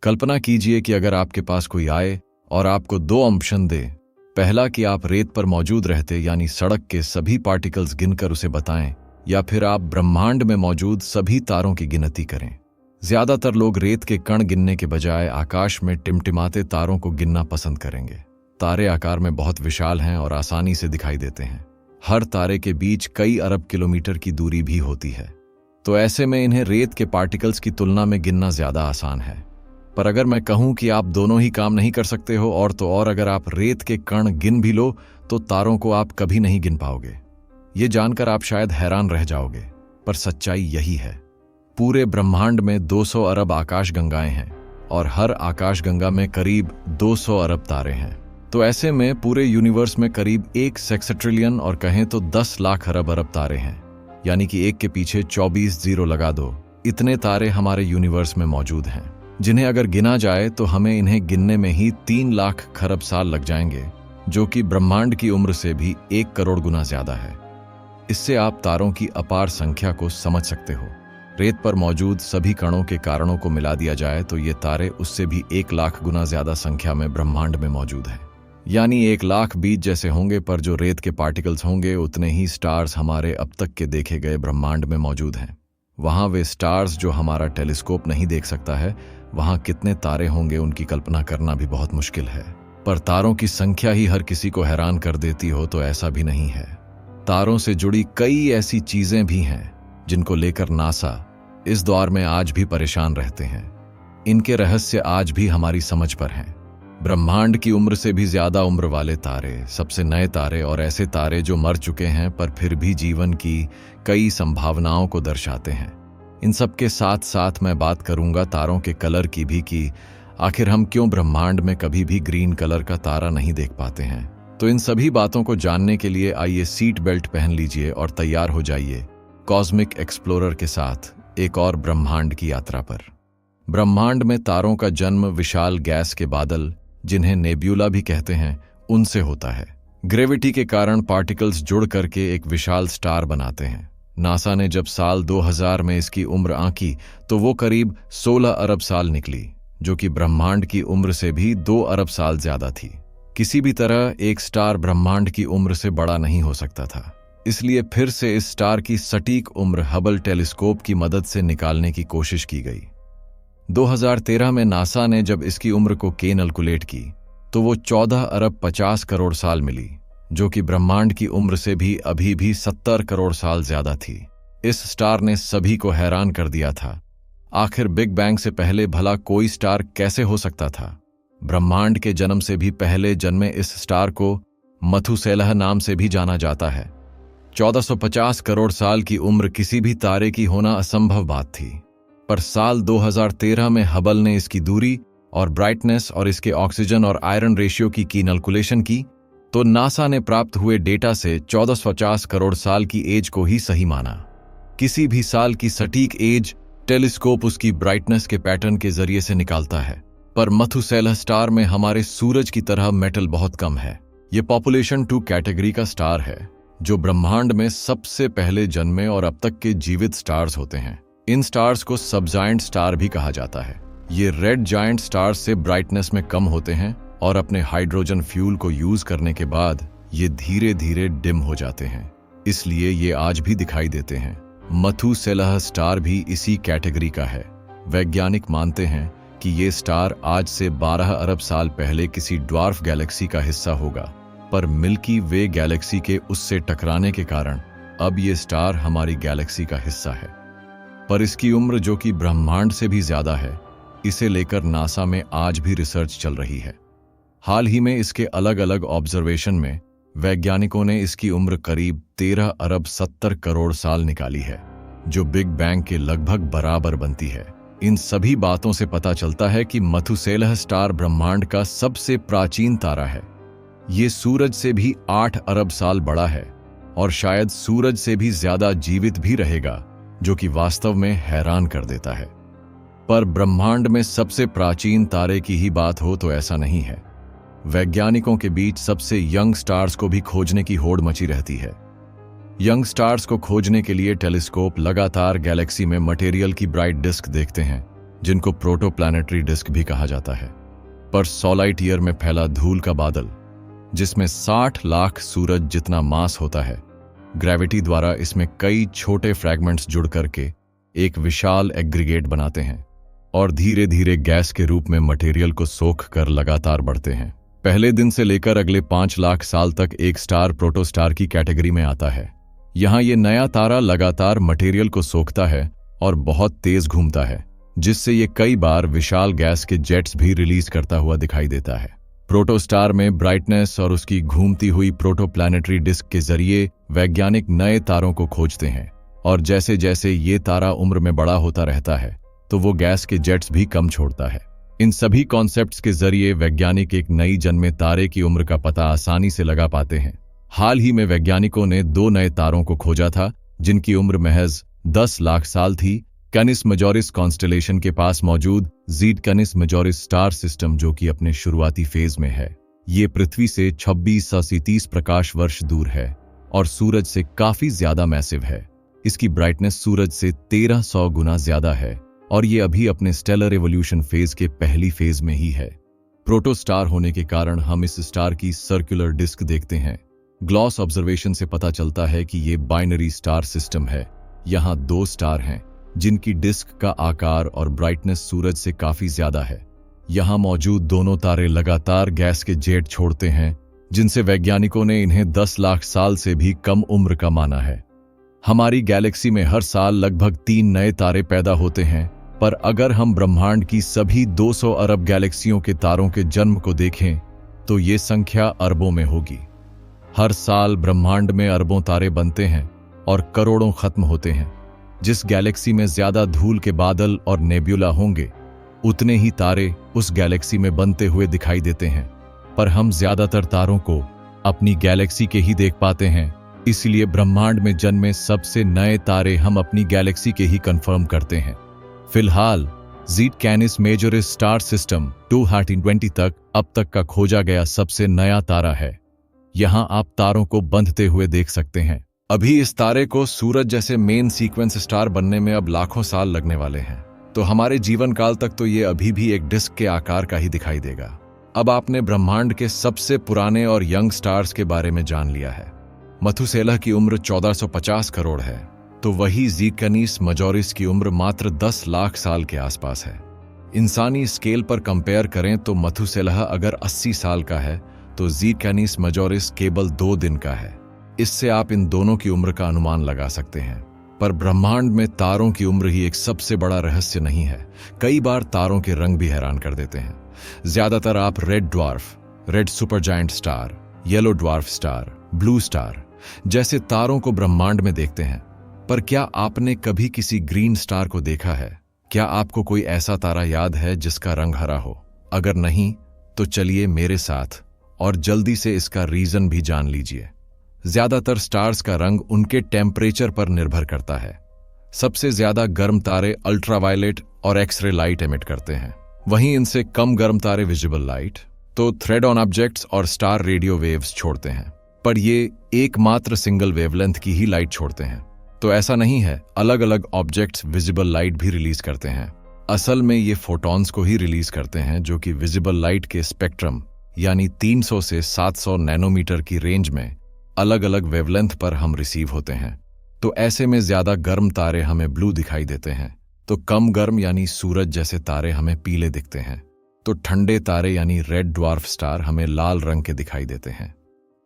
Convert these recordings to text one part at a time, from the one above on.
कल्पना कीजिए कि अगर आपके पास कोई आए और आपको दो ऑप्शन दे। पहला कि आप रेत पर मौजूद रहते यानी सड़क के सभी पार्टिकल्स गिनकर उसे बताएं, या फिर आप ब्रह्मांड में मौजूद सभी तारों की गिनती करें। ज्यादातर लोग रेत के कण गिनने के बजाय आकाश में टिमटिमाते तारों को गिनना पसंद करेंगे। तारे आकार में बहुत विशाल हैं और आसानी से दिखाई देते हैं। हर तारे के बीच कई अरब किलोमीटर की दूरी भी होती है, तो ऐसे में इन्हें रेत के पार्टिकल्स की तुलना में गिनना ज्यादा आसान है। पर अगर मैं कहूं कि आप दोनों ही काम नहीं कर सकते हो और तो और अगर आप रेत के कण गिन भी लो तो तारों को आप कभी नहीं गिन पाओगे। ये जानकर आप शायद हैरान रह जाओगे, पर सच्चाई यही है। पूरे ब्रह्मांड में 200 अरब आकाशगंगाएं हैं और हर आकाशगंगा में करीब 200 अरब तारे हैं। तो ऐसे में पूरे यूनिवर्स में करीब 1 सेक्सट्रिलियन और कहें तो 10 लाख अरब तारे हैं, यानी कि एक के पीछे 24 जीरो लगा दो। इतने तारे हमारे यूनिवर्स में मौजूद हैं, जिन्हें अगर गिना जाए तो हमें इन्हें गिनने में ही 3 लाख खरब साल लग जाएंगे, जो कि ब्रह्मांड की उम्र से भी 1 करोड़ गुना ज्यादा है। इससे आप तारों की अपार संख्या को समझ सकते हो। रेत पर मौजूद सभी कणों के कारणों को मिला दिया जाए तो ये तारे उससे भी 1 लाख गुना ज्यादा संख्या में ब्रह्मांड में मौजूद हैं। यानी 1 लाख बीज जैसे होंगे, पर जो रेत के पार्टिकल्स होंगे उतने ही स्टार्स हमारे अब तक के देखे गए ब्रह्मांड में मौजूद हैं। वहां वे स्टार्स जो हमारा टेलीस्कोप नहीं देख सकता है, वहां कितने तारे होंगे उनकी कल्पना करना भी बहुत मुश्किल है। पर तारों की संख्या ही हर किसी को हैरान कर देती हो तो ऐसा भी नहीं है। तारों से जुड़ी कई ऐसी चीजें भी हैं जिनको लेकर नासा इस दौर में आज भी परेशान रहते हैं। इनके रहस्य आज भी हमारी समझ पर हैं। ब्रह्मांड की उम्र से भी ज्यादा उम्र वाले तारे, सबसे नए तारे और ऐसे तारे जो मर चुके हैं पर फिर भी जीवन की कई संभावनाओं को दर्शाते हैं। इन सब के साथ साथ मैं बात करूंगा तारों के कलर की भी, कि आखिर हम क्यों ब्रह्मांड में कभी भी ग्रीन कलर का तारा नहीं देख पाते हैं। तो इन सभी बातों को जानने के लिए आइए सीट बेल्ट पहन लीजिए और तैयार हो जाइए कॉस्मिक एक्सप्लोरर के साथ एक और ब्रह्मांड की यात्रा पर। ब्रह्मांड में तारों का जन्म विशाल गैस के बादल, जिन्हें नेब्यूला भी कहते हैं, उनसे होता है। ग्रेविटी के कारण पार्टिकल्स जुड़ करके एक विशाल स्टार बनाते हैं। नासा ने जब साल 2000 में इसकी उम्र आंकी तो वो करीब 16 अरब साल निकली, जो कि ब्रह्मांड की उम्र से भी 2 अरब साल ज्यादा थी। किसी भी तरह एक स्टार ब्रह्मांड की उम्र से बड़ा नहीं हो सकता था, इसलिए फिर से इस स्टार की सटीक उम्र हबल टेलीस्कोप की मदद से निकालने की कोशिश की गई। 2013 में नासा ने जब इसकी उम्र को कैलकुलेट की तो वो 14 अरब 50 करोड़ साल मिली, जो कि ब्रह्मांड की उम्र से भी अभी भी 70 करोड़ साल ज्यादा थी। इस स्टार ने सभी को हैरान कर दिया था। आखिर बिग बैंग से पहले भला कोई स्टार कैसे हो सकता था? ब्रह्मांड के जन्म से भी पहले जन्मे इस स्टार को मथुसेलह नाम से भी जाना जाता है। 1450 करोड़ साल की उम्र किसी भी तारे की होना असंभव बात थी, पर साल 2013 में हबल ने इसकी दूरी और ब्राइटनेस और इसके ऑक्सीजन और आयरन रेशियो की कैलकुलेशन की तो नासा ने प्राप्त हुए डेटा से 1450 करोड़ साल की एज को ही सही माना। किसी भी साल की सटीक एज टेलीस्कोप उसकी ब्राइटनेस के पैटर्न के जरिए से निकालता है, पर मथुसेलह स्टार में हमारे सूरज की तरह मेटल बहुत कम है। ये पॉपुलेशन 2 कैटेगरी का स्टार है, जो ब्रह्मांड में सबसे पहले जन्मे और अब तक के जीवित स्टार्स होते हैं। इन स्टार्स को सबजायंट स्टार भी कहा जाता है। ये रेड जायंट स्टार्स से ब्राइटनेस में कम होते हैं और अपने हाइड्रोजन फ्यूल को यूज करने के बाद ये धीरे धीरे डिम हो जाते हैं, इसलिए ये आज भी दिखाई देते हैं। मथुसेलह स्टार भी इसी कैटेगरी का है। वैज्ञानिक मानते हैं कि ये स्टार आज से 12 अरब साल पहले किसी ड्वार्फ गैलेक्सी का हिस्सा होगा, पर मिल्की वे गैलेक्सी के उससे टकराने के कारण अब ये स्टार हमारी गैलेक्सी का हिस्सा है। पर इसकी उम्र, जो कि ब्रह्मांड से भी ज्यादा है, इसे लेकर नासा में आज भी रिसर्च चल रही है। हाल ही में इसके अलग अलग ऑब्जर्वेशन में वैज्ञानिकों ने इसकी उम्र करीब 13 अरब 70 करोड़ साल निकाली है, जो बिग बैंग के लगभग बराबर बनती है। इन सभी बातों से पता चलता है कि मथुसेलह स्टार ब्रह्मांड का सबसे प्राचीन तारा है। ये सूरज से भी 8 अरब साल बड़ा है और शायद सूरज से भी ज्यादा जीवित भी रहेगा, जो कि वास्तव में हैरान कर देता है। पर ब्रह्मांड में सबसे प्राचीन तारे की ही बात हो तो ऐसा नहीं है। वैज्ञानिकों के बीच सबसे यंग स्टार्स को भी खोजने की होड़ मची रहती है। यंग स्टार्स को खोजने के लिए टेलीस्कोप लगातार गैलेक्सी में मटेरियल की ब्राइट डिस्क देखते हैं, जिनको प्रोटोप्लैनेटरी डिस्क भी कहा जाता है, पर 100 लाइट ईयर में फैला धूल का बादल, जिसमें 60 लाख सूरज जितना मास होता है। ग्रेविटी द्वारा इसमें कई छोटे फ्रैगमेंट्स जुड़ करके एक विशाल एग्रीगेट बनाते हैं और धीरे धीरे गैस के रूप में मटेरियल को सोख कर लगातार बढ़ते हैं। पहले दिन से लेकर अगले 5 लाख साल तक एक स्टार प्रोटोस्टार की कैटेगरी में आता है। यहाँ ये नया तारा लगातार मटेरियल को सोखता है और बहुत तेज घूमता है, जिससे ये कई बार विशाल गैस के जेट्स भी रिलीज करता हुआ दिखाई देता है। प्रोटोस्टार में ब्राइटनेस और उसकी घूमती हुई प्रोटोप्लैनेटरी डिस्क के जरिए वैज्ञानिक नए तारों को खोजते हैं, और जैसे जैसे ये तारा उम्र में बड़ा होता रहता है तो वो गैस के जेट्स भी कम छोड़ता है। इन सभी कॉन्सेप्ट्स के जरिए वैज्ञानिक एक नई जन्मे तारे की उम्र का पता आसानी से लगा पाते हैं। हाल ही में वैज्ञानिकों ने 2 नए तारों को खोजा था जिनकी उम्र महज 10 लाख साल थी। कैनिस मेजोरिस कॉन्स्टेलेशन के पास मौजूद ज़ीड कैनिस मेजोरिस स्टार सिस्टम, जो कि अपने शुरुआती फेज में है, ये पृथ्वी से 2600 से 30 प्रकाश वर्ष दूर है और सूरज से काफी ज्यादा मैसिव है। इसकी ब्राइटनेस सूरज से 1300 गुना ज्यादा है और ये अभी अपने स्टेलर एवोल्यूशन फेज के पहली फेज में ही है। प्रोटोस्टार होने के कारण हम इस स्टार की सर्कुलर डिस्क देखते हैं। ग्लॉस ऑब्जर्वेशन से पता चलता है कि ये बाइनरी स्टार सिस्टम है। यहाँ 2 स्टार हैं जिनकी डिस्क का आकार और ब्राइटनेस सूरज से काफी ज्यादा है। यहाँ मौजूद दोनों तारे लगातार गैस के जेट छोड़ते हैं, जिनसे वैज्ञानिकों ने इन्हें 10 लाख साल से भी कम उम्र का माना है। हमारी गैलेक्सी में हर साल लगभग 3 नए तारे पैदा होते हैं, पर अगर हम ब्रह्मांड की सभी 200 अरब गैलेक्सियों के तारों के जन्म को देखें तो ये संख्या अरबों में होगी। हर साल ब्रह्मांड में अरबों तारे बनते हैं और करोड़ों खत्म होते हैं। जिस गैलेक्सी में ज्यादा धूल के बादल और नेब्यूला होंगे, उतने ही तारे उस गैलेक्सी में बनते हुए दिखाई देते हैं, पर हम ज्यादातर तारों को अपनी गैलेक्सी के ही देख पाते हैं। इसलिए ब्रह्मांड में जन्मे सबसे नए तारे हम अपनी गैलेक्सी के ही कंफर्म करते हैं। फिलहाल ज़ीड कैनिस मेजोरिस स्टार सिस्टम 2020 तक अब तक का खोजा गया सबसे नया तारा है। यहां आप तारों को बंधते हुए देख सकते हैं। अभी इस तारे को सूरज जैसे मेन सीक्वेंस स्टार बनने में अब लाखों साल लगने वाले हैं, तो हमारे जीवन काल तक तो ये अभी भी एक डिस्क के आकार का ही दिखाई देगा। अब आपने ब्रह्मांड के सबसे पुराने और यंग स्टार्स के बारे में जान लिया है। मथुसेलह की उम्र 1450 करोड़ है, तो वही ज़ीड कैनिस मेजोरिस की उम्र मात्र 10 लाख साल के आसपास है। इंसानी स्केल पर कंपेयर करें तो मथुसेलह अगर 80 साल का है तो ज़ीड कैनिस मेजोरिस केवल 2 दिन का है। इससे आप इन दोनों की उम्र का अनुमान लगा सकते हैं। पर ब्रह्मांड में तारों की उम्र ही एक सबसे बड़ा रहस्य नहीं है। कई बार तारों के रंग भी हैरान कर देते हैं। ज्यादातर आप red dwarf, red Supergiant star, yellow dwarf star, blue star जैसे तारों को ब्रह्मांड में देखते हैं, पर क्या आपने कभी किसी ग्रीन स्टार को देखा है? क्या आपको कोई ऐसा तारा याद है जिसका रंग हरा हो? अगर नहीं तो चलिए मेरे साथ और जल्दी से इसका रीजन भी जान लीजिए। ज्यादातर स्टार्स का रंग उनके टेम्परेचर पर निर्भर करता है। सबसे ज्यादा गर्म तारे अल्ट्रावायलेट और एक्सरे लाइट एमिट करते हैं, वहीं इनसे कम गर्म तारे विजिबल लाइट, तो थ्रेड ऑन ऑब्जेक्ट्स और स्टार रेडियो वेव्स छोड़ते हैं, पर ये एकमात्र सिंगल वेवलेंथ की ही लाइट छोड़ते हैं। तो ऐसा नहीं है, अलग अलग ऑब्जेक्ट्स विजिबल लाइट भी रिलीज करते हैं। असल में ये फोटॉन्स को ही रिलीज करते हैं, जो कि विजिबल लाइट के स्पेक्ट्रम यानी 300 से 700 नैनोमीटर की रेंज में अलग अलग वेवलेंथ पर हम रिसीव होते हैं। तो ऐसे में ज्यादा गर्म तारे हमें ब्लू दिखाई देते हैं, तो कम गर्म यानी सूरज जैसे तारे हमें पीले दिखते हैं, तो ठंडे तारे यानी रेड ड्वार्फ स्टार हमें लाल रंग के दिखाई देते हैं।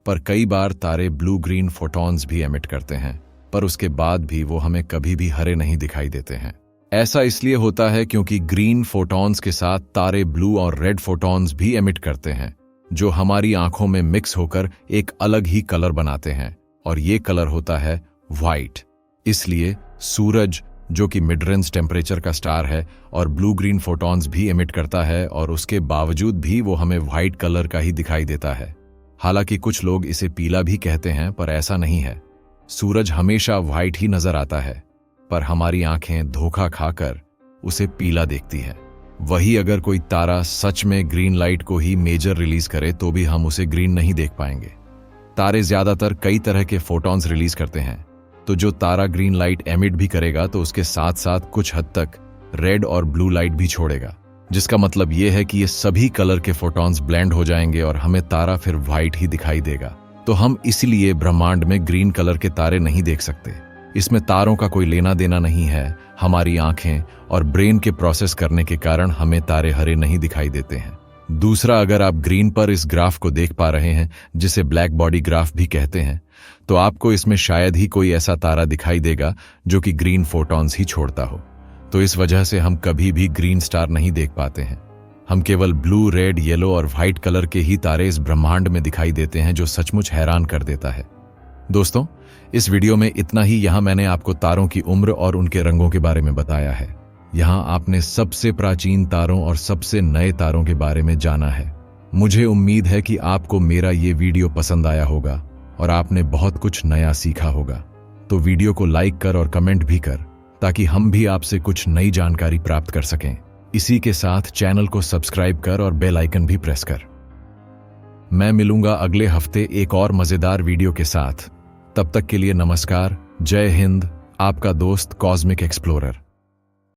पर कई बार तारे ब्लू ग्रीन फोटॉन्स भी एमिट करते हैं, पर उसके बाद भी वो हमें कभी भी हरे नहीं दिखाई देते हैं। ऐसा इसलिए होता है क्योंकि ग्रीन फोटॉन्स के साथ तारे ब्लू और रेड फोटॉन्स भी एमिट करते हैं, जो हमारी आंखों में मिक्स होकर एक अलग ही कलर बनाते हैं, और ये कलर होता है व्हाइट। इसलिए सूरज, जो कि मिड रेंज टेम्परेचर का स्टार है और ब्लू ग्रीन फोटॉन्स भी एमिट करता है, और उसके बावजूद भी वो हमें व्हाइट कलर का ही दिखाई देता है। हालांकि कुछ लोग इसे पीला भी कहते हैं, पर ऐसा नहीं है। सूरज हमेशा व्हाइट ही नजर आता है, पर हमारी आंखें धोखा खाकर उसे पीला देखती है। वही अगर कोई तारा सच में ग्रीन लाइट को ही मेजर रिलीज करे तो भी हम उसे ग्रीन नहीं देख पाएंगे। तारे ज्यादातर कई तरह के फोटॉन्स रिलीज करते हैं, तो जो तारा ग्रीन लाइट एमिट भी करेगा तो उसके साथ साथ कुछ हद तक रेड और ब्लू लाइट भी छोड़ेगा, जिसका मतलब यह है कि ये सभी कलर के फोटॉन्स ब्लेंड हो जाएंगे और हमें तारा फिर व्हाइट ही दिखाई देगा। तो हम इसलिए ब्रह्मांड में ग्रीन कलर के तारे नहीं देख सकते। इसमें तारों का कोई लेना देना नहीं है। हमारी आंखें और ब्रेन के प्रोसेस करने के कारण हमें तारे हरे नहीं दिखाई देते हैं। दूसरा, अगर आप ग्रीन पर इस ग्राफ को देख पा रहे हैं, जिसे ब्लैक बॉडी ग्राफ भी कहते हैं, तो आपको इसमें शायद ही कोई ऐसा तारा दिखाई देगा जो कि ग्रीन फोटॉन्स ही छोड़ता हो। तो इस वजह से हम कभी भी ग्रीन स्टार नहीं देख पाते हैं। हम केवल ब्लू, रेड, येलो और व्हाइट कलर के ही तारे इस ब्रह्मांड में दिखाई देते हैं, जो सचमुच हैरान कर देता है। दोस्तों, इस वीडियो में इतना ही। यहाँ मैंने आपको तारों की उम्र और उनके रंगों के बारे में बताया है। यहाँ आपने सबसे प्राचीन तारों और सबसे नए तारों के बारे में जाना है। मुझे उम्मीद है कि आपको मेरा ये वीडियो पसंद आया होगा और आपने बहुत कुछ नया सीखा होगा। तो वीडियो को लाइक कर और कमेंट भी कर, ताकि हम भी आपसे कुछ नई जानकारी प्राप्त कर सकें। इसी के साथ चैनल को सब्सक्राइब कर और बेल आइकन भी प्रेस कर। मैं मिलूंगा अगले हफ्ते एक और मजेदार वीडियो के साथ। तब तक के लिए नमस्कार। जय हिंद। आपका दोस्त कॉस्मिक एक्सप्लोरर।